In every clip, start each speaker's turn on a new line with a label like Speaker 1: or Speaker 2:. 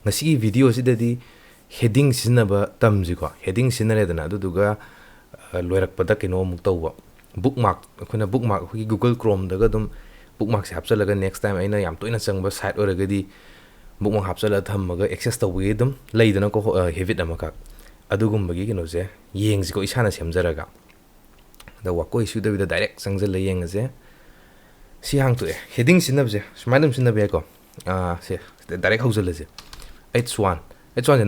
Speaker 1: ngasi video sidadi heading sinaba tamji ko heading sinare dana aduga loirak pada kino muk tawba bookmark akhona bookmark khi Google Chrome daga dum bookmark se hapsalaga next time aina yam toina changba site oragadi bookmark hapsala thammaga access tawbi dum leidana ko heavit amaka adugum bagi kino je yengji ko isana semjaraga da wako issue da direct sangjal le yengje si hang to heading sinabje smaidum sinabe ko se direct hausal je h1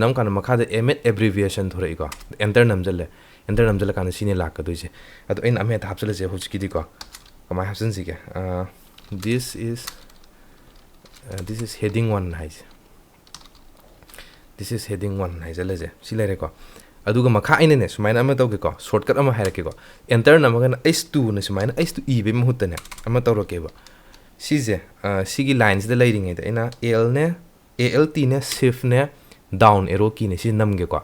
Speaker 1: nam kana makha emet abbreviation thore ko enter namjal kana sine lak ka doise ado in amet hapsal je hojki di ko kama hapsan si ke this is heading 1 haise this is heading 1 haise le je silare ko aduga makha ine ne sumaina ama tawge ko shortcut ama hairake ko enter namagana h2 ne sumaina h2 e be mahutta ne ama tawroke ba sije sigi lines de layring ida ina alt ne shift ne down arrow key ne si namge ko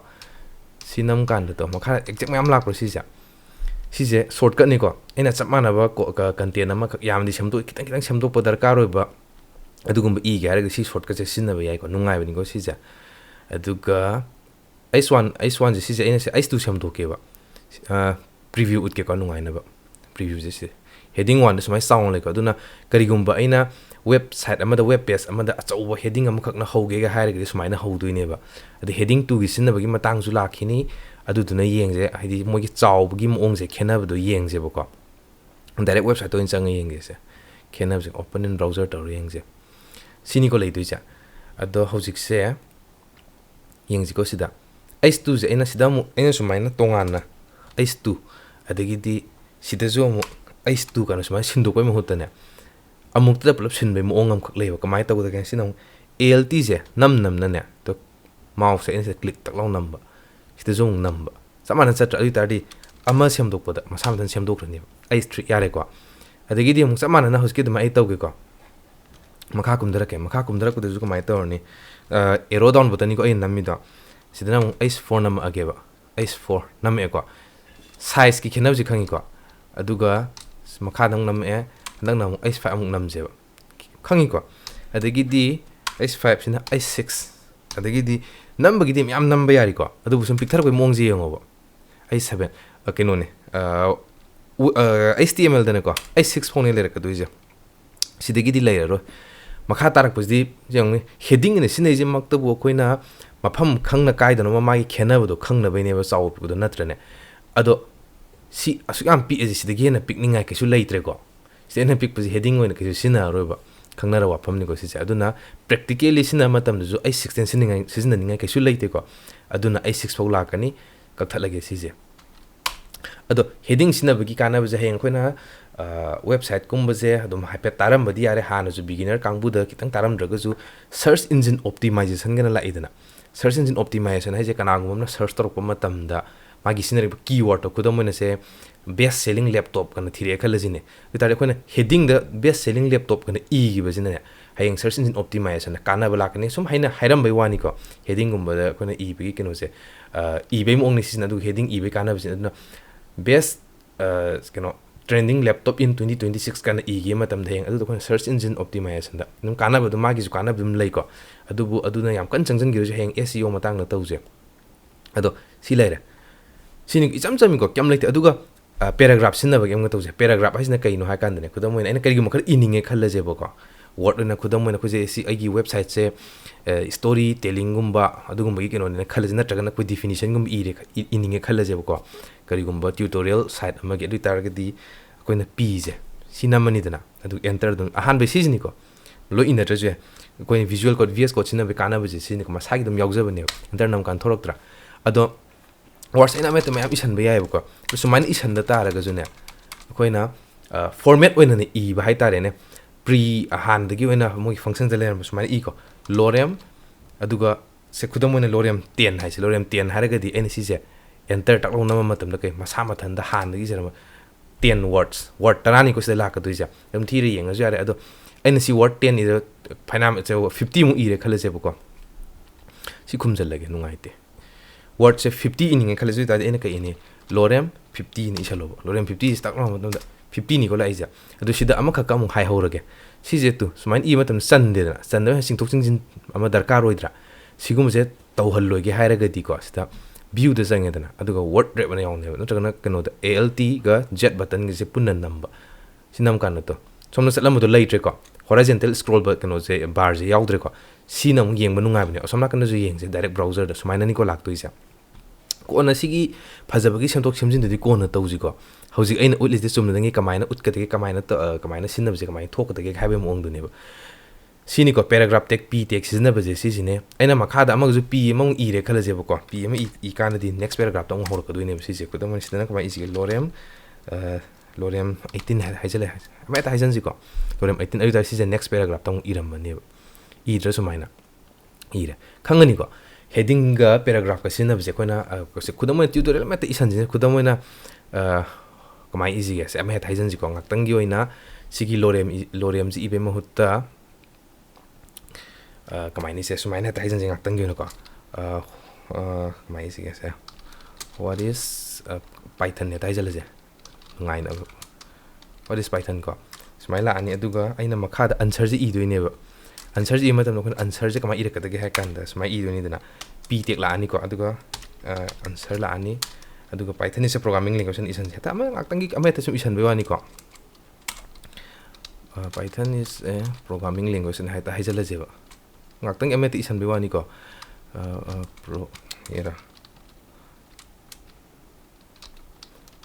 Speaker 1: si nam kan to makha exact mayam lak pro sije shortcut ni ko ina chamana ba ko content ama yam di semdo kitang semdo po darkar oi ba adugum e ga ra si shortcut se sinna ba yai ko nungai bani ko sije aduga h1 je sije ina se h2 semdo ke ba preview ut ke ko nungai na ba preview je se heading 1 smai sound le ko duna karigum ba ina website amada web page amada achauba heading am khakna hoge ga haire gi sumaina hoduine ba adi heading 2 gi sinna bagi matang ju lakhini adu duna yengje haidi mogi chaw bagi mong je khena bu yengje ba ko direct website to inchang yengge se khena je open in browser to yengje sini ko leidu ja ado hojik se yengji ko sida h2 je ina sida mu ina sumaina tongana h2 adagi di sida jo mu h2 kana sumai sindu ko mu hotane amukta pulap sinbe mo ongam khak leba kamai taw da kan sinong alt je nam na ne to mouse se click tak law number sita zong number samana chatra ali tadi ama semdok pada masam dan semdok rani h3 yare ko adagi di muk samana na hoski dama ai taw ge ko makha kumdara ko deju ko mai taw ni arrow down button ni ko ai nammi do sida na h4 nam age ba h4 nam e ko size ki khenab ji khangi ko aduga makha dang nam e nang nam h5 amuk nam je khangi ko adagi di h5 sina h6 adagi di number gi dim yam number yari ko adu busum picture ko mong je ngo ba h7 keno ne html dane ko h6 phone le ka duije sidagi di lai ro makha tarak pusdi jang heading ne sinai je mak to bo koina mafam khangna kai dano ma gi khena bu do khangna bai ne ba chaw pu do natre ne ado si asukam pi e sidagi na picnic ngai ke su leitre ko sena pick pusi heading oina ke sina roba khangna ra wapam ni ko si aduna practically sina matam du ai 16 sininga sizna ninga ke su leite ko aduna ai 6 fau la kani kaktha lage si je ado heading sina bagi kana ba je heng khoina website kum ba je adum hype taram badi yare hana ju beginner kangbu da kitang taram draga ju search engine optimization gana la idana search engine optimization hai je kana ngum na search torok matam da magi sinari keyword to kudam ne se best selling laptop kana thire khalajine bitare khone heading the best selling laptop kana e gi bajine hayeng search engine optimization kana bala kani sum haina hairam bai wani ko heading gum ba khone e bi kino se e bai mong ni sina du heading e bai kana bajine best kino trending laptop in 2026 kana e gi matam da heng adu khone search engine optimization da num kana ba du magi ju kana bim lei ko adu na yam kan changjan gi heng SEO matang na tawje ado si leire sini icham chami ko kyam leite aduga paragraph sinna ba gemga tawje paragraph hasina kaino ha kan dane khudam moina ina kari mo khar ininge khallaje boko word na khudam moina khuje si agi website se story telling gumba adugumba gi kino ne khallaje na traga na ko definition gum ininge khallaje boko kari gumba tutorial site ama ge target di koina pije sinamani dana adu enter dun ahan be season ko lo ina traje koina visual code vs code sinna be kana be sini ko masagi dum yogja bane enter nam kan thorok tra ado words ina met ma isan ba yai ko so man isan da ta raga june koina format oina ne e ba hai tare ne pre ahan da gi oina mo function da le so man e ko lorem aduga se khudam oina lorem 10 hai se lorem 10 haraga di nc je enter tak lo na matam da kai masa mathan da han da gi jera 10 word tarani ko se la ka duija dum thiri yeng ja re ado nc word 10 is phainam 50 mu e re khale je ko si khumjal lage nungai te word se 50 ininge khale ju ta ene ka ine lorem 50 ni isalo lorem 50 is tak no 50 ni ko la ija adu sida ama kha kam hai horage si je tu sumain e matam san de na san da sing thok sing jin ama darkar roidra सिगुमसे तौहल्लोगे हायरगदीको सिदा view the चंगेदना अदुगा word rape ना यावनेब नत्रगना कनोद ALT गा jet button गिसे पुन्ना नंबा synonym कान तो सोमना सलमदो लेट्रेको horizontal scroll ba kano se bar je yaudre ko sina mu yeng banu ngabne asomna kan je yeng je direct browser da sumaina ni ko lak toisa ko na sigi phajabagi semtok semjin de ko na tawji ko hauji aina utlis de sumna ngi kamaina ut ka de kamaina sinna je kamaina thok de haibe mu ong du ne ba sini ko paragraph tek p tek sizna ba je si sine aina makha da amag ju p mong i re khala je ba ko p ma i kana di next paragraph tong hor ko du ne si je ko da man sidana kama isi lorem 18 haijale ma ta haijan ji ko lorem 18 ayu ta si next paragraph tong iram ba ne i dra sumaina i re khangani ko heading ga paragraph ka sinna je koina ko se khudam tutorial ma ta isan je khudam na kamai easy ga se ma ta haijan ji ko ngak tang gi oina sigi lorem ji ibe mahutta kamai ni se sumaina ta haijan ji ngak tang gi no ko kamai easy ga se what is python ne ta haijan je ngai na what is python ko smaila ani aduga aina makha da answer ji i doine ba answer ji matam no answer ji kama ire ka ge ha kan da smai i doine dana p tek la ani ko aduga answer la ani aduga python is a programming language isan ta ma ngaktangi ame ta sum isan be wani ko python is a programming language ha ta haijala je ba ngaktangi ame ta isan be wani ko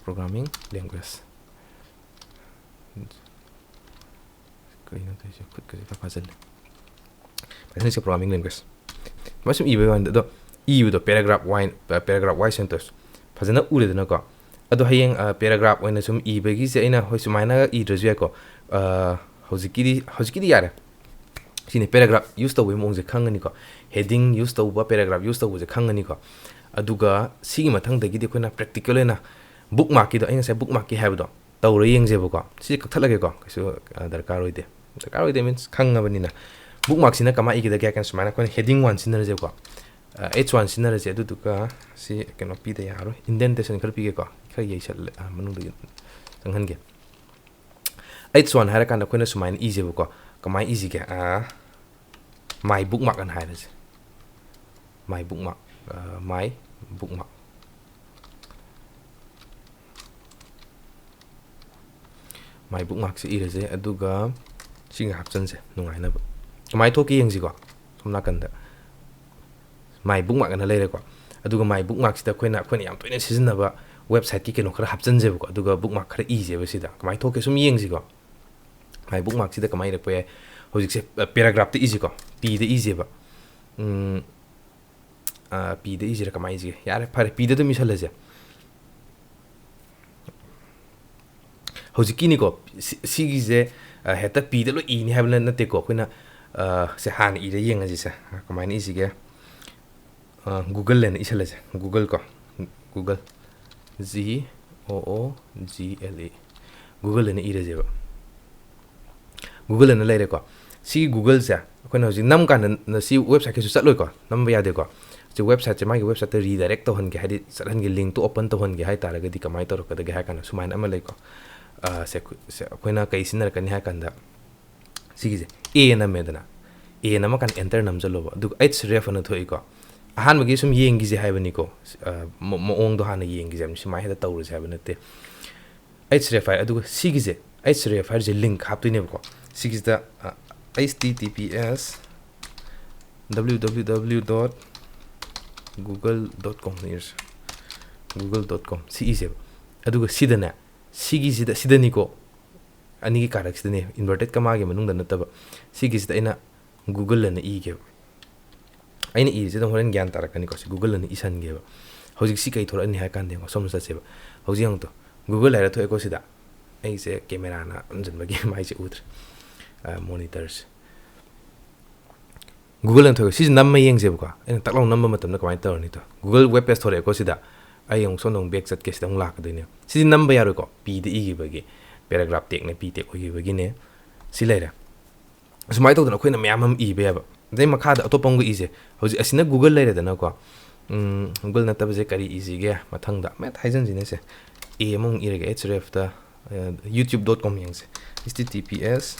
Speaker 1: programming language kaina taise khud ka ka fazal Python is a programming language masum ibe wan do do paragraph y sentence fazana ure dana ko ado hayeng paragraph oina sum ibe gi se ina hoi sumaina i drzya ko hojiki yare sine paragraph use to we mong je khangani ko heading use to ba paragraph use to je khangani ko aduga sigi mathang dagi de koina practical na bookmark ki do aina se bookmark ki have do tawra yeng je ko si ka thalage ko so darkar oide means khangabani na bookmark sina kama igi da ga kan sumaina ko heading 1 sinna je ko h1 sinna je adu duka si keno pi de yaro indentation khar pi ge ko khar yei sal manu de tanghan ge h1 hara kan ko na sumaina i je ko kama easy ge my bookmark an haira je my bookmark my bookmark se ire je aduga singa hapchan se nungai na mai thoki yeng ji ko somna kan da my bookmark na leire ko aduga my bookmark sida khoina yam toina sizna ba website ki keno khara hapchan je ko aduga bookmark khara i je ba sida mai thoki sum yeng ji ko my bookmark sida kamai re pe hojik se paragraph te easy ko p de easy ba p de easy ra kamai ji yare phare p de to misal je hojiki ni ko sigi je heta p de lo i ni habla na te ko khoina se han i re yeng ji se kamai ni ji ge google len isala je google ko google g o o g l e google len i re je ba google len le re ko si google ja khoina hoji nam kan na si website ke su chat loi ko nam ba ya de ko si website je mai website te redirect to han ge hadi saran ge link to open to han ge hai tar ga di kamai to ka de ge ha kan sumain ama le ko se khoina kai sinar kan ha kan da sigi je a na me dana a na ma kan enter nam jalo ba du h ref na thoi ko ahan magi sum yeng gi je hai bani ko mo ong do hana yeng gi jam si mai ha da tawru je ba na te h ref adu sigi je h ref je link hap tu ne ko sigi da https www.google.com google.com si is adu sidana sigi sida ni ko ani ki karak sidane inverted comma ge manung da nataba sigi sida ina google na i ge aina i je horen gyan tarakani ko si google na isan ge ba hojik si kai thora ni ha kan de ko somsa se ba hoji ang to google era to eko sida ai se camera na anjan ba ge mai se utr monitors google an to si nam ma yeng je ba aina taklong nam ma tam na kamai tar ni to google web page thora eko sida ai yung sonong back chat ke sidang lak de ne si nam ba yaro ko p de i ge ba ge paragraph tek ne p tek ho ge ba ge ne si le ra sumai to na khoina myam am i be ba dai makha da atopam go i je hoji asina google le re da na ko google na tab je kari easy ge mathang da met haijan ji ne se e mong i re ge href da youtube.com yang se https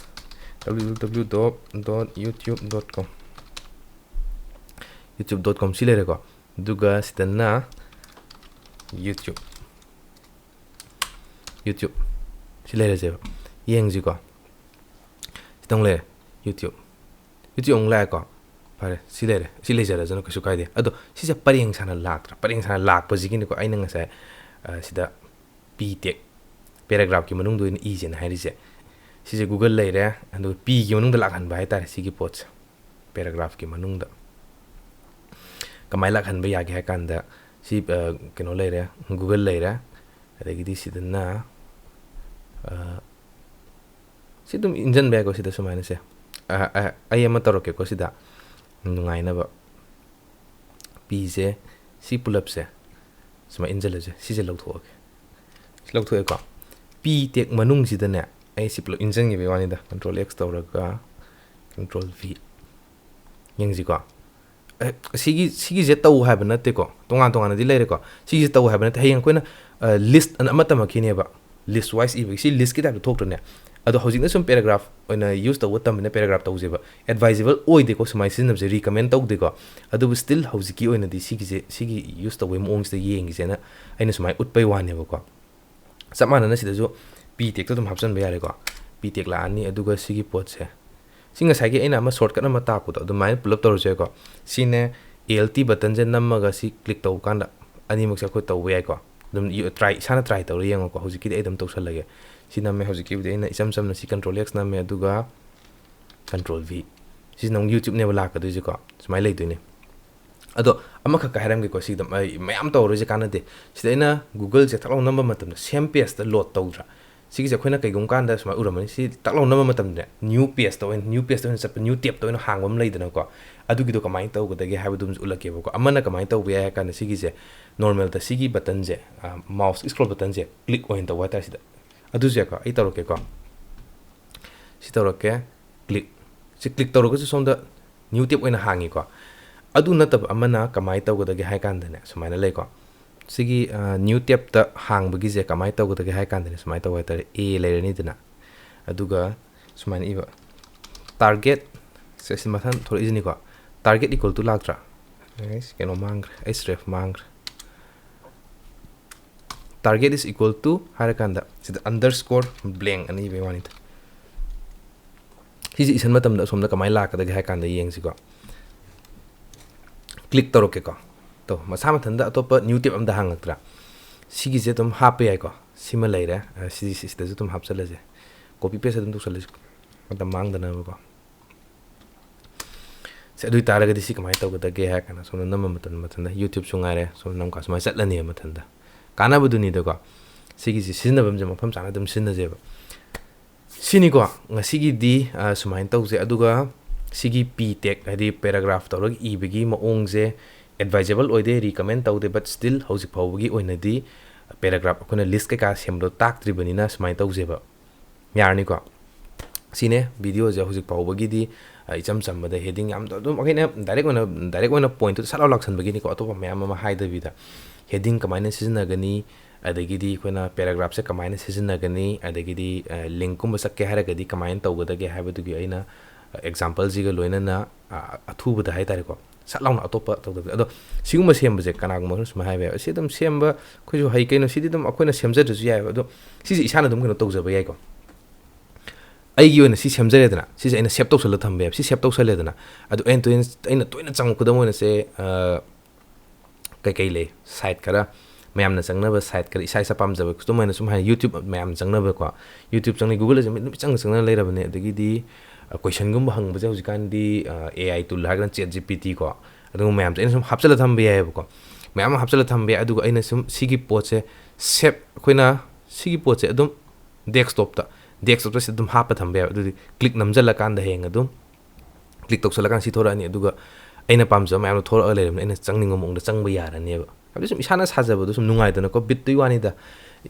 Speaker 1: www.youtube.com youtube.com ꯁꯤ ꯂꯩꯔꯦꯀꯣ ꯑꯗꯨꯒ ꯁꯤꯗꯅ YouTube ꯁꯤ ꯂꯩꯔꯁꯦꯕ ꯌꯦꯡꯁꯤꯀꯣ ꯁꯤꯗꯪ ꯂꯩꯔꯦ YouTube ꯑꯃꯨꯛ ꯂꯥꯛꯑꯦꯀꯣ ꯐꯔꯦ ꯁꯤ ꯂꯩꯔꯦ ꯁꯤ ꯂꯩꯖꯔꯁꯨꯅ ꯀꯩꯁꯨ ꯀꯥꯏꯗꯦ ꯑꯗꯣ ꯁꯤꯁꯦ ꯄꯔꯦꯡ ꯁꯥꯅ ꯂꯥꯛꯇ꯭ꯔꯥ ꯄꯔꯦꯡ ꯁꯥꯅ ꯂꯥꯛꯄꯁꯤꯒꯤꯅꯤꯀꯣ ꯑꯩꯅ ꯉꯁꯥꯏ ꯁꯤꯗ ꯄꯤ ꯇꯦꯛ ꯄꯦꯔꯥꯒ꯭ꯔꯥꯐꯀꯤ ꯃꯅꯨꯡꯗ ꯑꯣꯏꯅ ꯏꯖꯦꯅ ꯍꯥꯏꯔꯤꯁꯦ ꯁꯤꯁꯦ ꯒꯨꯒꯜ ꯂꯩꯔꯦ ꯑꯗꯨꯒ ꯄꯤꯒꯤ ꯃꯅꯨꯡꯗ ꯂꯥꯛꯍꯟꯕ ꯍꯥꯏꯇꯥꯔꯦ ꯁꯤꯒꯤ ꯄꯣꯠꯁꯦ ꯄꯦꯔꯥꯒ꯭ꯔꯥꯐꯀꯤ ꯃꯅꯨꯡꯗ ꯀꯃꯥꯏꯅ ꯂꯥꯛꯍꯟꯕ ꯌꯥꯒꯦ ꯍꯥꯏ ꯀꯥꯟꯗ ꯁꯤ ꯀꯩꯅꯣ ꯂꯩꯔꯦ ꯒꯨꯒꯜ ꯂꯩꯔꯦ ꯑꯗꯒꯤꯗꯤ ꯁꯤꯗꯅ ꯁꯤ ꯑꯗꯨꯝ ꯏꯟꯖꯟꯕ ꯌꯥꯏꯀꯣ ꯁꯤꯗ ꯁꯨꯃꯥꯏꯅꯁꯦ ꯑꯩ ꯑꯃ ꯇꯧꯔꯛꯀꯦꯀꯣ ꯁꯤꯗ ꯅꯨꯡꯉꯥꯏꯅꯕ ꯄꯤꯁꯦ ꯁꯤ ꯄꯨꯂꯞꯁꯦ ꯁꯨꯃꯥꯏꯅ ꯏꯟꯖꯜꯂꯁꯦ ꯁꯤꯁꯦ ꯂꯧꯊꯣꯛꯑꯒꯦ ꯁꯤ ꯂꯧꯊꯣꯛꯑꯦꯀꯣ ꯄꯤ ꯇꯦꯛ ꯃꯅꯨꯡꯁꯤꯗꯅꯦ ꯑꯩ ꯁꯤ ꯄꯨꯂꯞ ꯏꯟꯖꯟꯈꯤꯕꯒꯤ ꯋꯥꯅꯤꯗ ꯀꯟꯇ꯭ꯔꯣꯜ X ꯇꯧꯔꯒ ꯀꯟꯇ꯭ꯔꯣꯜ V ꯌꯦꯡꯁꯤꯀꯣ ꯁꯤꯒꯤꯁꯦ ꯇꯧ ꯍꯥꯏꯕ ꯅꯠꯇꯦꯀꯣ ꯇꯣꯉꯥꯟꯅꯗꯤ ꯂꯩꯔꯦꯀꯣ ꯁꯤꯒꯤꯁꯦ ꯇꯧ ꯍꯥꯏꯕ ꯅꯠꯇꯦ ꯍꯌꯦꯡ ꯑꯩꯈꯣꯏꯅ ꯂꯤꯁꯠ ꯑꯃ ꯇꯝꯃꯛꯈꯤꯅꯦꯕ ꯂꯤꯁꯠ ꯋꯥꯏꯁ ꯏꯕꯒꯤ ꯁꯤ ꯂꯤꯁꯠꯀꯤ ꯇꯥꯏꯞꯇ ꯊꯣꯛꯇ꯭ꯔꯅꯦ ꯑꯗꯣ ꯍꯧꯖꯤꯛꯅ ꯁꯨꯝ ꯄꯦꯔꯥꯒ꯭ꯔꯥꯐ ꯑꯣꯏꯅ ꯌꯨꯁ ꯇꯧꯕ ꯇꯝꯃꯤꯅ ꯄꯦꯔꯥꯒ꯭ꯔꯥꯐ ꯇꯧꯁꯦꯕ ꯑꯦꯗꯚꯥꯏꯖꯦꯕꯜ ꯑꯣꯏꯗꯦꯀꯣ ꯁꯨꯃꯥꯏꯅ ꯁꯤꯖꯤꯟꯅꯕꯁꯦ ꯔꯤꯀꯃꯦꯟ ꯇꯧꯗꯦꯀꯣ ꯑꯗꯨꯕꯨ ꯁ꯭ꯇꯤꯜ ꯍꯧꯖꯤꯛꯀꯤ ꯑꯣꯏꯅꯗꯤ ꯁꯤꯒꯤ ꯌꯨꯁ ꯇꯧꯕꯒꯤ ꯃꯑꯣꯡꯁꯤꯗ ꯌꯦꯡꯈꯤꯁꯦꯅ ꯑꯩꯅ ꯁꯨꯃꯥꯏꯅ ꯎꯠꯄꯩ ꯋꯥꯅꯦꯕꯀꯣ ꯆꯞ ꯃꯥꯟꯅꯅ ꯁꯤꯗꯁꯨ ꯄꯤ ꯇꯦꯛꯇꯣ ꯑꯗꯨꯝ ꯍꯥꯞꯆꯤꯟꯕ ꯌꯥꯔꯦꯀꯣ ꯄꯤ ꯇꯦꯛ ꯂꯥꯛꯑꯅꯤ ꯑꯗꯨꯒ ꯁꯤꯒꯤ ꯄꯣꯠꯁꯦ ꯁꯤ ꯉꯁꯥꯏꯒꯤ ꯑꯩꯅ ꯑꯃ ꯁꯣꯔꯠꯀꯠ ꯑꯃ ꯇꯥꯛꯄꯗꯣ ꯑꯗꯨꯃꯥꯏꯅ ꯄꯨꯂꯞ ꯇꯧꯔꯁꯦꯀꯣ ꯁꯤꯅꯦ ALT ꯕꯇꯟꯁꯦ ꯅꯝꯃꯒ ꯁꯤ ꯀ꯭ꯂꯤꯛ ꯇꯧꯕ ꯀꯥꯟꯗ ꯑꯅꯤꯃꯛꯁꯦ ꯑꯩꯈꯣꯏ ꯇꯧꯕ ꯌꯥꯏꯀꯣ ꯑꯗꯨꯝ ꯏꯁꯥꯅ ꯇ꯭ꯔꯥꯏ ꯇꯧꯔ ꯌꯦꯡꯉꯣꯀꯣ ꯍꯧꯖꯤꯛꯀꯤꯗꯤ ꯑꯩ ꯑꯗꯨꯝ ꯇꯧꯁꯜꯂꯒꯦ ꯁꯤ ꯅꯝꯃꯦ ꯍꯧꯖꯤꯛꯀꯤꯕꯨꯗꯤ ꯑꯩꯅ ꯏꯆꯝ ꯆꯝꯅ ꯁꯤ ꯀꯟꯇ꯭ꯔꯣꯜ X ꯅꯝꯃꯦ ꯑꯗꯨꯒ ꯀꯟꯇ꯭ꯔꯣꯜ V ꯁꯤꯁꯤꯅ ꯑꯃꯨꯛ ꯌꯨꯇ꯭ꯌꯨꯕꯅꯦꯕ ꯂꯥꯛꯀꯗꯣꯏꯁꯦꯀꯣ ꯁꯨꯃꯥꯏꯅ ꯂꯩꯗꯣꯏꯅꯦ ꯑꯗꯣ ꯑꯃꯈꯛꯀ ꯍꯥꯏꯔꯝꯒꯦꯀꯣ ꯁꯤꯗ ꯃꯌꯥꯝ ꯇꯧꯔꯣꯏꯁꯦ ꯀꯥꯟꯅꯗꯦ ꯁꯤꯗ ꯑꯩꯅ ꯒꯨꯒꯜꯁꯦ ꯊꯛꯂꯥꯎ ꯅꯝꯕ ꯃꯇꯝꯗ ꯁꯦꯝ ꯄꯦꯖꯇ ꯂꯣꯗ ꯇꯧꯗ꯭ꯔꯥ ꯁꯤꯒꯤꯁꯦ ꯑꯩꯈꯣꯏꯅ ꯀꯩꯒꯨꯝꯕ ꯀꯥꯟꯗ ꯁꯨꯃꯥꯏꯅ ꯎꯔꯝꯃꯅꯤ ꯁꯤ ꯇꯛꯂꯥꯎ ꯅꯝꯕ ꯃꯇꯝꯗꯅꯦ ꯅ꯭ꯌꯨ ꯄꯦꯖꯇ ꯑꯣꯏꯅ ꯆꯠꯄ ꯅ꯭ꯌꯨ ꯇꯦꯞꯇ ꯑꯣꯏꯅ ꯍꯥꯡꯕ ꯑꯃ ꯂꯩꯗꯅꯀꯣ ꯑꯗꯨꯒꯤꯗꯣꯀꯃꯥꯏꯅ ꯇꯧꯒꯗꯒꯦ ꯍꯥꯏꯕꯗꯨꯝꯁꯨ ꯎꯠꯂꯛꯀꯦꯕꯀꯣ ꯑꯃꯅ ꯀꯃꯥꯏꯅ ꯇꯧꯕ ꯌꯥꯏ ꯍꯥꯏ ꯀꯥꯟꯗ ꯁꯤꯒꯤꯁꯦ ꯅꯣꯔꯃꯦꯜꯗ ꯁꯤꯒꯤ ꯕꯇꯟꯁꯦ ꯃꯥꯎꯁ ꯁ꯭ꯀ꯭ꯔꯣꯜ ꯕꯇꯟꯁꯦ ꯀ꯭ꯂꯤꯛ ꯑꯣꯏꯅ ꯇꯧꯕ ꯍꯥꯏꯇꯥꯔꯦ ꯁꯤꯗ ꯑꯗꯨꯁꯨ ꯌꯥꯏꯀꯣ ꯑꯩ ꯇꯧꯔꯛꯀꯦꯀꯣ ꯁꯤ ꯇꯧꯔꯛꯀꯦ ꯀ꯭ꯂꯤꯛ ꯁꯤ ꯀ꯭ꯂꯤꯛ ꯇꯧꯔꯒꯁꯨ ꯁꯣꯝꯗ ꯅ꯭ꯌꯨ ꯇꯦꯞ ꯑꯣꯏꯅ ꯍꯥꯡꯉꯤꯀꯣ ꯑꯗꯨ ꯅꯠꯇꯕ ꯑꯃꯅ ꯀꯃꯥꯏꯅ ꯇꯧꯒꯗꯒꯦ ꯍꯥꯏ ꯀꯥꯟꯗꯅꯦ ꯁꯨꯃꯥꯏꯅ ꯂꯩꯀꯣ ꯁꯤꯒꯤ ꯅ꯭ꯌꯨ ꯇꯦꯞꯇ ꯍꯥꯡꯕꯒꯤꯁꯦ ꯀꯃꯥꯏꯅ ꯇꯧꯒꯗꯒꯦ ꯍꯥꯏ ꯀꯥꯟꯗꯅꯦ ꯁꯨꯃꯥꯏꯅ ꯇꯧꯕ ꯍꯥꯏꯇꯥꯔꯦ A ꯂꯩꯔꯅꯤꯗꯅ ꯑꯗꯨꯒ ꯁꯨꯃꯥꯏꯅ ꯏꯕ ꯇꯥꯔꯒꯦꯠ ꯁꯤ ꯃꯊꯪ ꯊꯣꯛꯂꯛꯏꯁꯤꯅꯤꯀꯣ ꯇꯥꯔꯒꯦꯠ ꯏꯀꯣꯜ ꯇꯨ ꯂꯥꯛꯇ꯭ꯔꯥ ꯀꯩꯅꯣ ꯃꯥꯡꯈ꯭ꯔꯦ ꯔꯦꯐ ꯃꯥꯡꯈ꯭ꯔꯦ ꯇꯥꯔꯒꯦꯠ ꯏꯁ ꯏꯀꯣꯜ ꯇꯨ ꯍꯥꯏꯔꯀꯥꯟꯗ ꯁꯤꯗ ꯑꯟꯗꯔꯁꯀꯣꯔ ꯕ꯭ꯂꯦꯡ ꯑꯅ ꯏꯕꯩ ꯋꯥꯅꯤꯗ ꯁꯤꯁꯦ ꯏꯁꯟ ꯃꯇꯝꯗ ꯑꯁꯣꯝꯗ ꯀꯃꯥꯏꯅ ꯂꯥꯛꯀꯗꯒꯦ ꯍꯥꯏ ꯀꯥꯟꯗ ꯌꯦꯡꯁꯤꯀꯣ ꯀ꯭ꯂꯤꯛ ꯇꯧꯔꯛꯀꯦꯀꯣ ꯇꯣ ꯃꯁꯥ ꯃꯊꯟꯇ ꯑꯇꯣꯞꯄ ꯅ꯭ꯌꯨ ꯇꯦꯞ ꯑꯝꯗ ꯍꯥꯡꯉꯛꯇ꯭ꯔꯥ ꯁꯤꯒꯤꯁꯦ ꯑꯗꯨꯝ ꯍꯥꯞꯄ ꯌꯥꯏꯀꯣ ꯁꯤꯃ ꯂꯩꯔꯦ ꯁꯤꯗꯁꯨ ꯑꯗꯨꯝ ꯍꯥꯞꯆꯜꯂꯁꯦ ꯀꯣꯄꯤ ꯄꯦꯁ ꯑꯗꯨꯝ ꯇꯧꯁꯜꯂꯁꯤ ꯃꯇꯝ ꯃꯥꯡꯗꯅꯕꯀꯣ ꯁꯤ ꯑꯗꯨ ꯑꯣꯏꯇꯥꯔꯒꯗꯤ ꯁꯤ ꯀꯃꯥꯏꯅ ꯇꯧꯒꯗꯒꯦ ꯍꯥꯏꯔ ꯀꯥꯟꯗ ꯁꯣꯝꯗ ꯅꯝꯕ ꯃꯊꯟꯗ ꯌꯨꯇ꯭ꯌꯨꯕꯁꯨ ꯉꯥꯏꯔꯦ ꯁꯣꯝꯗ ꯅꯝꯀꯥ ꯁꯨꯃꯥꯏꯅ ꯆꯠꯂꯅꯦꯕ ꯃꯊꯟꯇ ꯀꯥꯟꯅꯕꯗꯨꯅꯤꯗꯀꯣ ꯁꯤꯒꯤꯁꯤ ꯁꯤꯖꯤꯟꯅꯐꯝꯁꯦ ꯃꯐꯝ ꯆꯥꯅ ꯑꯗꯨꯝ ꯁꯤꯖꯤꯟꯅꯖꯦꯕ ꯁꯤꯅꯤꯀꯣ ꯉꯁꯤꯒꯤꯗꯤ ꯁꯨꯃꯥꯏꯅ ꯇꯧꯁꯦ ꯑꯗꯨꯒ ꯁꯤꯒꯤ ꯄꯤ ꯇꯦꯛ ꯍꯥꯏꯗꯤ ꯄꯦꯔꯥꯒ꯭ꯔꯥꯐ ꯇꯧꯔꯒ ꯏꯕꯒꯤ ꯃꯑꯣꯡꯁꯦ ꯑꯦꯗꯚꯥꯏꯖꯦꯕꯜ ꯑꯣꯏꯗꯦ ꯔꯤꯀꯃꯦꯟ ꯇꯧꯗꯦ ꯕꯠ ꯁ꯭ꯇꯤꯜ ꯍꯧꯖꯤꯛ ꯐꯥꯎꯕꯒꯤ ꯑꯣꯏꯅꯗꯤ ꯄꯦꯔꯥꯒ꯭ꯔꯥꯐ ꯑꯩꯈꯣꯏꯅ ꯂꯤꯁ ꯀꯩꯀꯥ ꯁꯦꯝꯕꯗꯣ ꯇꯥꯛꯇ꯭ꯔꯤꯕꯅꯤꯅ ꯁꯨꯃꯥꯏꯅ ꯇꯧꯁꯦꯕ ꯌꯥꯔꯅꯤꯀꯣ ꯁꯤꯅꯦ ꯚꯤꯗꯤꯑꯣꯁꯦ ꯍꯧꯖꯤꯛ ꯐꯥꯎꯕꯒꯤꯗꯤ ꯏꯆꯝ ꯆꯝꯕꯗ ꯍꯦꯗꯤꯡ ꯌꯥꯝ ꯑꯗꯨꯝ ꯑꯩꯈꯣꯏꯅ ꯗꯥꯏꯔꯦꯛ ꯑꯣꯏꯅ ꯄꯣꯏꯟꯠꯇꯨ ꯁꯠ ꯂꯥꯎ ꯂꯥꯛꯁꯟꯕꯒꯤꯅꯤꯀꯣ ꯑꯇꯣꯞꯄ ꯃꯌꯥꯝ ꯑꯃ ꯍꯥꯏꯗꯕꯤꯗ ꯍꯦꯗꯤꯡ ꯀꯃꯥꯏꯅ ꯁꯤꯖꯤꯟꯅꯒꯅꯤ ꯑꯗꯒꯤꯗꯤ ꯑꯩꯈꯣꯏꯅ ꯄꯦꯔꯥꯒ꯭ꯔꯥꯐꯁꯦ ꯀꯃꯥꯏꯅ ꯁꯤꯖꯤꯟꯅꯒꯅꯤ ꯑꯗꯒꯤꯗꯤ ꯂꯤꯡꯀꯨꯝꯕ ꯆꯠꯀꯦ ꯍꯥꯏꯔꯒꯗꯤ ꯀꯃꯥꯏꯅ ꯇꯧꯒꯗꯒꯦ ꯍꯥꯏꯕꯗꯨꯒꯤ ꯑꯩꯅ ꯑꯦꯛꯖꯥꯝꯄꯜꯁꯤꯒ ꯂꯣꯏꯅꯅ ꯑꯊꯨꯕꯗ ꯍꯥꯏꯇꯥꯔꯦꯀꯣ ꯁꯠ ꯂꯥꯎꯅ ꯑꯇꯣꯞꯄ ꯇꯧꯗꯕꯤꯗ ꯑꯗꯣ ꯁꯤꯒꯨꯝꯕ ꯁꯦꯝꯕꯁꯦ ꯀꯅꯥꯒꯨꯝꯕ ꯁꯨꯃꯥꯏꯅ ꯍꯥꯏꯕ ꯌꯥꯏ ꯁꯤ ꯑꯗꯨꯝ ꯁꯦꯝꯕ ꯑꯩꯈꯣꯏꯁꯨ ꯍꯩ ꯀꯩꯅꯣ ꯁꯤꯗꯤ ꯑꯗꯨꯝ ꯑꯩꯈꯣꯏꯅ ꯁꯦꯝꯖꯗ꯭ꯔꯁꯨ ꯌꯥꯏꯑꯕ ꯑꯗꯣ ꯁꯤꯁꯦ ꯏꯁꯥꯅ ꯑꯗꯨꯝ ꯀꯩꯅꯣ ꯇꯧꯖꯕ ꯌꯥꯏꯀꯣ ꯑꯩꯒꯤ ꯑꯣꯏꯅ ꯁꯤ ꯁꯦꯝꯖꯔꯦꯗꯅ ꯁꯤꯁꯦ ꯑꯩꯅ ꯁꯦꯞ ꯇꯧꯁꯜꯂ ꯊꯝꯕ ꯌꯥꯏꯕ ꯁꯤ ꯁꯦꯞ ꯇꯧꯁꯜꯂꯦꯗꯅ ꯑꯗꯣ ꯑꯩꯅ ꯇꯣꯏꯅ ꯆꯪꯉꯛꯄꯗ ꯃꯣꯏꯅꯁꯦ ꯀꯩꯀꯩ ꯂꯩ ꯁꯥꯏꯠ ꯈꯔ ꯃꯌꯥꯝꯅ ꯆꯪꯅꯕ ꯁꯥꯏꯠ ꯈꯔ ꯏꯁꯥ ꯄꯥꯝꯖꯕ ꯑꯗꯨꯃꯥꯏꯅ ꯁꯨꯝ ꯍꯥꯏ ꯌꯨꯇ꯭ꯌꯨꯕ ꯃꯌꯥꯝ ꯆꯪꯅꯕꯀꯣ ꯌꯨꯇ꯭ꯌꯨꯕ ꯆꯪꯅꯩ ꯒꯨꯒꯜꯗꯁꯨ ꯅꯨꯃꯤꯠ ꯆꯪꯅ ꯂꯩꯔꯕꯅꯦ ꯑꯗꯒꯤꯗꯤ ꯀꯣꯏꯁꯟꯒꯨꯝꯕ ꯍꯪꯕꯁꯦ ꯍꯧꯖꯤꯛꯀꯥꯟꯗꯤ AI ꯇꯨꯜ ꯍꯥꯏꯔꯒꯅ ꯆꯦꯠ GPT ꯀꯣ ꯑꯗꯨꯒꯨꯝꯕ ꯃꯌꯥꯝꯁꯦ ꯑꯩꯅ ꯁꯨꯝ ꯍꯥꯞꯆꯜꯂ ꯊꯝꯕ ꯌꯥꯏꯑꯕꯀꯣ ꯃꯌꯥꯝ ꯑꯃ ꯍꯥꯞꯆꯜꯂ ꯊꯝꯕ ꯌꯥꯏ ꯑꯗꯨꯒ ꯑꯩꯅ ꯁꯨꯝ ꯁꯤꯒꯤ ꯄꯣꯠꯁꯦ ꯁꯦꯞ ꯑꯩꯈꯣꯏꯅ ꯁꯤꯒꯤ ꯄꯣꯠꯁꯦ ꯑꯗꯨꯝ ꯗꯦꯛꯁꯇꯣꯞꯇ ꯁꯤꯗ ꯑꯗꯨꯝ ꯍꯥꯞꯄ ꯊꯝꯕ ꯌꯥꯏꯕ ꯑꯗꯨꯗꯤ ꯀ꯭ꯂꯤꯛ ꯅꯝꯁꯤꯜꯂꯀꯥꯟꯗ ꯍꯌꯦꯡ ꯑꯗꯨꯝ ꯀ꯭ꯂꯤꯛ ꯇꯧꯁꯜꯂꯀꯥꯟꯗ ꯁꯤ ꯊꯣꯔꯛꯑꯅꯤ ꯑꯗꯨꯒ ꯑꯩꯅ ꯄꯥꯝꯖꯕ ꯃꯌꯥꯝꯗꯣ ꯊꯣꯔꯛꯑ ꯂꯩꯔꯕꯅꯤ ꯑꯩꯅ ꯆꯪꯅꯤꯡꯕ ꯃꯑꯣꯡꯗ ꯆꯪꯕ ꯌꯥꯔꯅꯦꯕ ꯍꯥꯏꯕꯗꯤ ꯁꯨꯝ ꯏꯁꯥꯅ ꯁꯥꯖꯕꯗꯣ ꯁꯨꯝ ꯅꯨꯡꯉꯥꯏꯗꯅꯀꯣ ꯕꯤꯠꯇꯨꯒꯤ ꯋꯥꯅꯤꯗ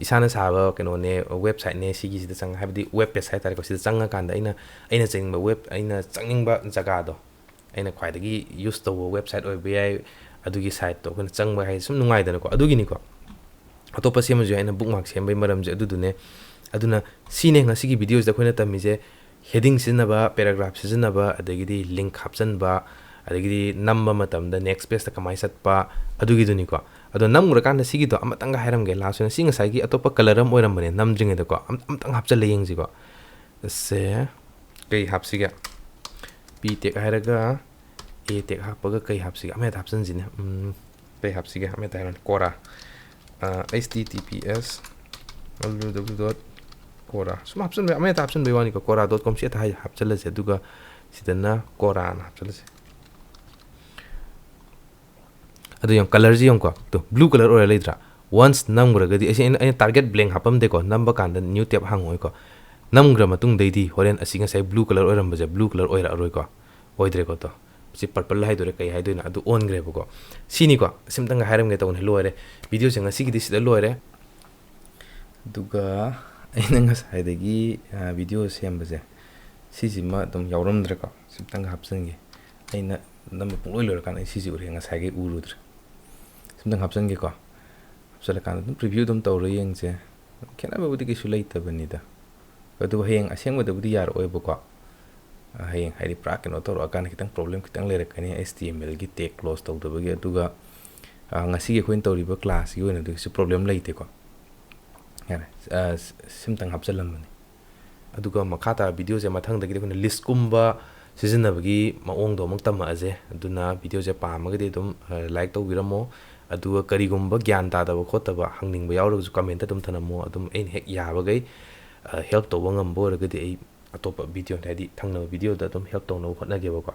Speaker 1: ꯏꯁꯥꯅ ꯁꯥꯕ ꯀꯩꯅꯣꯅꯦ ꯋꯦꯕꯁꯥꯏꯠꯅꯦ ꯁꯤꯒꯤꯁꯤꯗ ꯍꯥꯏꯕꯗꯤ ꯋꯦꯕ ꯄꯦꯖ ꯍꯥꯏꯇꯥꯔꯦꯀꯣ ꯁꯤꯗ ꯆꯪꯉꯀꯥꯟꯗ ꯑꯩꯅ ꯆꯪꯅꯤꯡꯕ ꯖꯒꯥꯗꯣ ꯑꯩꯅ ꯈ꯭ꯋꯥꯏꯗꯒꯤ ꯌꯨꯁ ꯇꯧꯕ ꯋꯦꯕꯁꯥꯏꯠ ꯑꯣꯏꯕ ꯌꯥꯏ ꯑꯗꯨꯒꯤ ꯁꯥꯏꯠꯇꯣ ꯑꯩꯈꯣꯏꯅ ꯆꯪꯕ ꯍꯥꯏꯁꯦ ꯁꯨꯝ ꯅꯨꯡꯉꯥꯏꯗꯅꯀꯣ ꯑꯗꯨꯒꯤꯅꯤꯀꯣ ꯑꯇꯣꯞꯄ ꯁꯦꯝꯃꯁꯨ ꯑꯩꯅ ꯕꯨꯛ ꯃꯥꯔꯛ ꯁꯦꯝꯕꯒꯤ ꯃꯔꯝꯁꯦ ꯑꯗꯨꯗꯨꯅꯦ ꯑꯗꯨꯅ ꯁꯤꯅꯦ ꯉꯁꯤꯒꯤ ꯚꯤꯗꯤꯑꯣꯁꯤꯗ ꯑꯩꯈꯣꯏꯅ ꯇꯝꯃꯤꯁꯦ ꯍꯦꯗꯤꯡ ꯁꯤꯖꯤꯟꯅꯕ ꯄꯦꯔꯥꯒ꯭ꯔꯥꯐ ꯁꯤꯖꯤꯟꯅꯕ ꯑꯗꯒꯤꯗꯤ ꯂꯤꯡꯛ ꯍꯥꯞꯆꯟꯕ ꯑꯗꯒꯤꯗꯤ ꯅꯝꯕ ꯃꯇꯝꯗ ꯅꯦꯛꯁ ꯄꯦꯖꯇ ꯀꯃꯥꯏꯅ ꯆꯠꯄ ꯑꯗꯨꯒꯤꯗꯨꯅꯤꯀꯣ ꯑꯗꯣ ꯅꯝꯈ꯭ꯔꯀꯥꯟꯗ ꯁꯤꯒꯤꯗꯣ ꯑꯃꯇꯪꯒ ꯍꯥꯏꯔꯝꯒꯦ ꯂꯥꯁ ꯑꯣꯏꯅ ꯁꯤ ꯉꯁꯥꯏꯒꯤ ꯑꯇꯣꯞꯄ ꯀꯂꯔ ꯑꯃ ꯑꯣꯏꯔꯝꯕꯅꯦ ꯅꯝꯗ꯭ꯔꯤꯉꯩꯗꯀꯣ ꯑꯝꯇꯪ ꯍꯥꯞꯆꯤꯜꯂ ꯌꯦꯡꯁꯤꯀꯣ ꯁꯦ ꯀꯩ ꯍꯥꯞꯁꯤꯒꯦ ꯄꯤ ꯇꯦꯛ ꯍꯥꯏꯔꯒ ꯑꯦ ꯇꯦꯛ ꯍꯥꯞꯄꯒ ꯀꯩ ꯍꯥꯞꯁꯤꯒꯦ ꯑꯃ ꯍꯥꯞꯆꯤꯟꯁꯤꯅꯦ ꯀꯩ ꯍꯥꯞꯁꯤꯒꯦ ꯑꯃ ꯍꯥꯏꯔꯣꯅꯦ ꯀꯣꯔꯥ https www.quora ꯁꯨꯝ ꯍꯥꯞꯆꯤꯟꯕ ꯑꯃ ꯍꯥꯞꯆꯤꯟꯕꯩ ꯋꯥꯅꯤꯀꯣ quora.com ꯁꯤ ꯍꯥꯞꯆꯤꯜꯂꯁꯦ ꯑꯗꯨꯒ ꯁꯤꯗꯅ ꯀꯣꯔꯥꯅ ꯍꯥꯞꯆꯤꯜꯂꯁꯦ ꯑꯗꯨ ꯌꯦꯡꯉꯣ ꯀꯂꯔꯁꯤ ꯌꯦꯡꯉꯨꯀꯣ ꯇꯣ ꯕ꯭ꯂꯨ ꯀꯂꯔ ꯑꯣꯏꯔ ꯂꯩꯇ꯭ꯔꯥ ꯋꯥꯟꯁ ꯅꯝꯈ꯭ꯔꯒꯗꯤ ꯑꯩꯅ ꯇꯥꯔꯒꯦꯠ ꯕ꯭ꯂꯦꯡ ꯍꯥꯞꯄꯝꯗꯦꯀꯣ ꯅꯝꯕ ꯀꯥꯟꯗ ꯅ꯭ꯌꯨ ꯇꯦꯞ ꯍꯥꯡꯉꯣꯏꯀꯣ ꯅꯝꯈ꯭ꯔ ꯃꯇꯨꯡꯗꯩꯗꯤ ꯍꯣꯔꯦꯟ ꯑꯁꯤ ꯉꯁꯥꯏ ꯕ꯭ꯂꯨ ꯀꯂꯔ ꯑꯣꯏꯔꯝꯕꯁꯦ ꯕ꯭ꯂू कलर ꯑꯣꯏꯔꯛꯑꯔꯣꯏꯀꯣ ꯑꯣꯏꯗ꯭ꯔꯦꯀꯣ ꯇꯣ ꯁꯤ ꯄꯔꯄꯜ ꯍꯥꯏꯗꯣꯏꯔꯥ ꯀꯩ ꯍꯥꯏꯗꯣꯏꯅꯣ ꯑꯗꯨ ꯑꯣꯟꯈ꯭ꯔꯦꯕꯀꯣ ꯁꯤꯅꯤꯀꯣ ꯁꯤꯝꯇꯪꯒ ꯍꯥꯏꯔꯝꯒꯦ ꯇꯧꯕꯅꯦ ꯂꯣꯏꯔꯦ ꯚꯤꯗꯤꯑꯣꯁꯦ ꯉꯁꯤꯒꯤꯗꯤ ꯁꯤꯗ ꯂꯣꯏꯔꯦ ꯑꯗꯨꯒ ꯑꯩꯅ ꯉꯁꯥꯏꯗꯒꯤ ꯚꯤꯗꯤꯑꯣ ꯁꯦꯝꯕꯁꯦ ꯁꯤꯁꯤꯃ ꯑꯗꯨꯝ ꯌꯥꯎꯔꯝꯗ꯭ꯔꯦꯀꯣ ꯁꯤꯝꯇꯪꯒ ꯍꯥꯞꯆꯤꯟꯒꯦ ꯑꯩꯅ ꯅꯝꯕ ꯄꯨꯡꯂꯣꯏ ꯂꯣꯏꯔꯀꯥꯟꯗ ꯑꯩ ꯁꯤꯁꯤ ꯎꯔꯦ ꯉꯁꯥꯏꯒꯤ ꯎꯔꯨꯗ꯭ꯔꯦ ꯁꯤꯝꯇꯪ ꯍꯥꯞꯆꯤꯟꯒꯦꯀꯣ ꯍꯥꯞꯆꯤꯜꯂꯀꯥꯟꯗ ꯑꯗꯨꯝ ꯄ꯭ꯔꯤꯚ꯭ꯌꯨ ꯑꯗꯨꯝ ꯇꯧꯔ ꯌꯦꯡꯁꯦ ꯈꯦꯠꯅꯕꯕꯨꯗꯤ ꯀꯩꯁꯨ ꯂꯩꯇꯕꯅꯤꯗ ꯑꯗꯨꯕꯨ ꯍꯌꯦꯡ ꯑꯁꯦꯡꯕꯗꯕꯨꯗꯤ ꯌꯥꯔꯛꯑꯣꯏꯕꯀꯣ ꯍꯌꯦꯡ ꯍꯥꯏꯗꯤ ꯄꯨꯔꯥ ꯀꯩꯅꯣ ꯇꯧꯔꯛꯑꯀꯥꯟꯗ ꯈꯤꯇꯪ ꯄ꯭ꯔꯣꯕ꯭ꯂꯦꯝ ꯈꯤꯇꯪ ꯂꯩꯔꯛꯀꯅꯤ HTMLꯒꯤ ꯇꯦꯛ ꯀ꯭ꯂꯣꯖ ꯇꯧꯗꯕꯒꯤ ꯑꯗꯨꯒ ꯉꯁꯤꯒꯤ ꯑꯩꯈꯣꯏꯅ ꯇꯧꯔꯤꯕ ꯀ꯭ꯂꯥꯁꯀꯤ ꯑꯣꯏꯅꯗꯤ ꯀꯩꯁꯨ ꯄ꯭ꯔꯣꯕ꯭ꯂꯦꯝ ꯂꯩꯇꯦꯀꯣ ꯌꯥꯔꯦ ꯁꯤꯝꯇꯪ ꯍꯥꯞꯆꯤꯜꯂꯝꯕꯅꯤ ꯑꯗꯨꯒ ꯃꯈꯥ ꯇꯥꯕ ꯚꯤꯗꯤꯑꯣꯁꯦ ꯃꯊꯪꯗꯒꯤꯗꯤ ꯑꯩꯈꯣꯏꯅ ꯂꯤꯁꯀꯨꯝꯕ ꯁꯤꯖꯤꯟꯅꯕꯒꯤ ꯃꯑꯣꯡꯗꯣ ꯑꯃꯨꯛ ꯇꯝꯃꯛꯑꯁꯦ ꯑꯗꯨꯅ ꯚꯤꯗꯤꯑꯣꯁꯦ ꯄꯥꯝꯃꯒꯗꯤ ꯑꯗꯨꯝ ꯂꯥꯏꯛ ꯇꯧꯕꯤꯔꯝꯃꯣ ꯑꯗꯨꯒ ꯀꯔꯤꯒꯨꯝꯕ ꯒ꯭ꯌꯥꯟ ꯇꯥꯗꯕ ꯈꯣꯠꯇꯕ ꯍꯪꯅꯤꯡꯕ ꯌꯥꯎꯔꯒꯁꯨ ꯀꯃꯦꯟꯇ ꯑꯗꯨꯝ ꯊꯅꯝꯃꯣ ꯑꯗꯨꯝ ꯑꯩꯅ ꯍꯦꯛ ꯌꯥꯕꯈꯩ ꯍꯦꯜꯞ ꯇꯧꯕ ꯉꯝꯕ ꯑꯣꯏꯔꯒꯗꯤ ꯑꯩ ꯑꯇꯣꯞꯄ ꯚꯤꯗꯤꯑꯣ ꯍꯥꯏꯗꯤ ꯊꯪꯅꯕ ꯚꯤꯗꯤꯑꯣꯗ ꯑꯗꯨꯝ ꯍꯦꯜꯞ ꯇꯧꯅꯕ ꯍꯣꯠꯅꯒꯦꯕꯀꯣ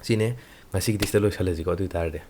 Speaker 1: ꯁꯤꯅꯦ ꯉꯁꯤꯒꯤꯗꯤ ꯁꯤꯗ ꯂꯣꯏꯁꯜꯂꯁꯤꯀꯣ ꯑꯗꯨ ꯑꯣꯏꯇꯥꯔꯗꯤ